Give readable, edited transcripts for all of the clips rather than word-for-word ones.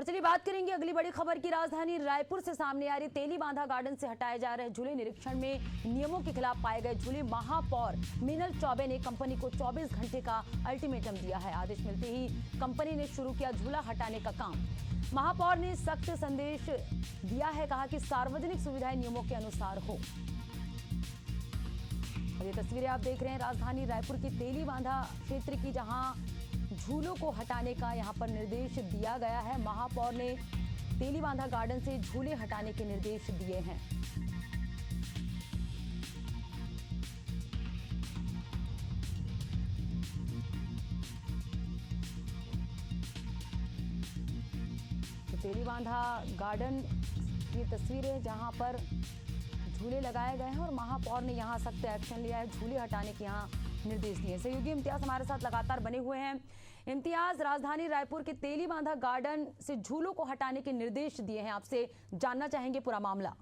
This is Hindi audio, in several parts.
चलिए बात करेंगे अगली बड़ी खबर की। राजधानी रायपुर से सामने आ रही तेलीबांधा गार्डन से हटाए जा रहे झूले। निरीक्षण में नियमों के खिलाफ पाए गए झूले। महापौर मीनल चौबे ने कंपनी को 24 घंटे का अल्टीमेटम दिया है। आदेश मिलते ही कंपनी ने शुरू किया झूला हटाने का काम। महापौर ने सख्त संदेश दिया है, कहा कि सार्वजनिक सुविधाएं नियमों के अनुसार हो। और ये तस्वीरें आप देख रहे हैं राजधानी रायपुर की तेलीबांधा क्षेत्र की, जहां झूलों को हटाने का यहां पर निर्देश दिया गया है। महापौर ने तेलीबांधा गार्डन से झूले हटाने के निर्देश दिए हैं। तो तेलीबांधा गार्डन की तस्वीरें जहां पर झूले लगाए गए हैं और महापौर ने यहां सख्त एक्शन लिया है, झूले हटाने के यहां निर्देश दिए। सहयोगी इम्तियाज हमारे साथ लगातार बने हुए हैं। इम्तियाज, राजधानी रायपुर के तेलीबांधा गार्डन से झूलों को हटाने के निर्देश दिए हैं, आपसे जानना चाहेंगे पूरा मामला।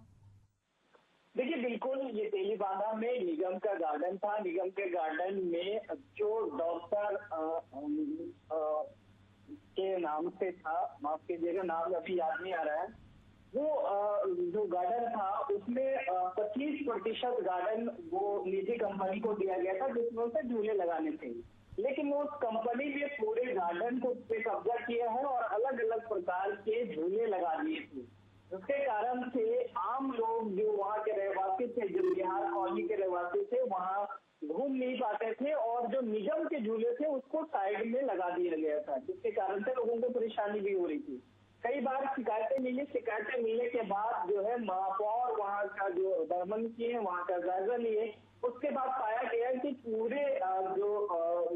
देखिए, बिल्कुल ये तेलीबांधा में निगम का गार्डन था। निगम के गार्डन में जो डॉक्टर के नाम से था, माफ कीजिएगा नाम अभी याद नहीं आ रहा है, वो जो गार्डन था उसमें 25% गार्डन वो निजी कंपनी को दिया गया था, जिसमें से झूले लगाने थे। लेकिन उस कंपनी ने पूरे गार्डन को पे कब्जा किया है और अलग अलग प्रकार के झूले लगा दिए थे, जिसके कारण से आम लोग जो वहाँ के रहवासी थे, जो बिहार कॉलोनी के रहवासी थे, वहाँ घूम नहीं पाते थे और जो निगम के झूले थे उसको साइड में लगा दिया गया था, जिसके कारण से लोगों को परेशानी भी हो रही थी। कई बार शिकायतें मिलने के बाद जो है महापौर वहाँ का जो दमन किए, वहाँ का जायजा लिए। उसके बाद पाया गया कि पूरे जो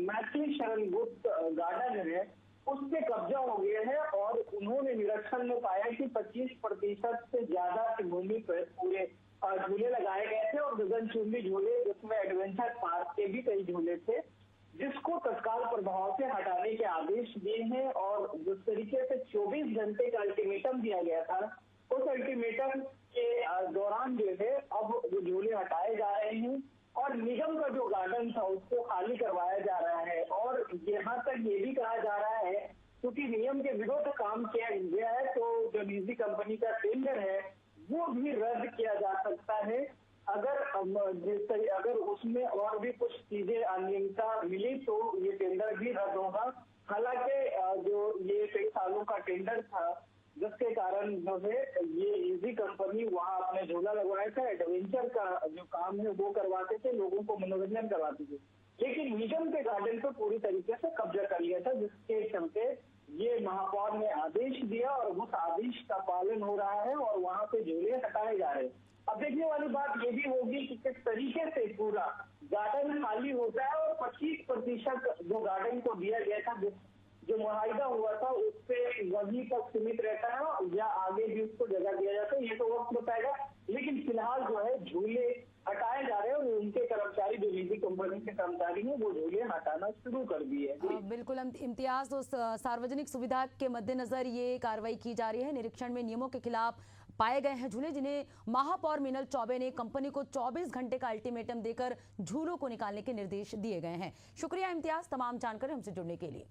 मैथिली शरण गुप्त गार्डन है उस पे कब्जा हो गया है और उन्होंने निरीक्षण में पाया कि 25% से ज्यादा की भूमि पर पूरे झूले लगाए गए थे और गगनचुंबी झूले, जिसमें एडवेंचर पार्क के भी कई झूले थे, जिसको तत्काल प्रभाव से हटाने के आदेश दिए हैं। और जिस तरीके से 24 घंटे का अल्टीमेटम दिया गया था, उस अल्टीमेटम के दौरान जो है अब वो झूले हटाए जा रहे हैं और निगम का जो गार्डन था उसको खाली करवाया जा रहा है। और यहाँ तक ये भी कहा जा रहा है, क्योंकि नियम के विरुद्ध काम किया गया है, तो जो निजी कंपनी का टेंडर है वो भी रद्द किया जा सकता है अगर उसमें और भी कुछ चीजें अनियमितता मिली तो ये टेंडर भी रद्द होगा। हालांकि जो ये कई सालों का टेंडर था, जिसके कारण जो है ये निजी कंपनी वहां अपने झूला लगवाया था, एडवेंचर का जो काम है वो करवाते थे, लोगों को मनोरंजन करवाते थे, लेकिन निगम के गार्डन पर पूरी तरीके से कब्जा कर लिया था, जिसके चलते ये महापौर ने आदेश दिया और उस आदेश का पालन हो रहा है और वहां पे झूले हटाए जा रहे हैं। अब देखने वाली बात ये भी होगी कि किस तरीके से पूरा गार्डन खाली होता है और 25% जो गार्डन को दिया गया था, जो मुआवजा हुआ था, उससे वहीं तक सीमित रहता है या आगे भी उसको जगह दिया जाता है, ये तो वक्त बताएगा। लेकिन फिलहाल जो है झूले हटाए जा रहे हैं और उनके कर्मचारी, जो निजी कंपनी के कर्मचारी हैं, वो झूले हटाना शुरू कर दिए। बिल्कुल इम्तियाज, तो सार्वजनिक सुविधा के मद्देनजर ये कार्रवाई की जा रही है। निरीक्षण में नियमों के खिलाफ पाए गए हैं झूले, जिन्हें महापौर मीनल चौबे ने कंपनी को 24 घंटे का अल्टीमेटम देकर झूलों को निकालने के निर्देश दिए गए हैं। शुक्रिया इम्तियाज, तमाम जानकारी हमसे जुड़ने के लिए।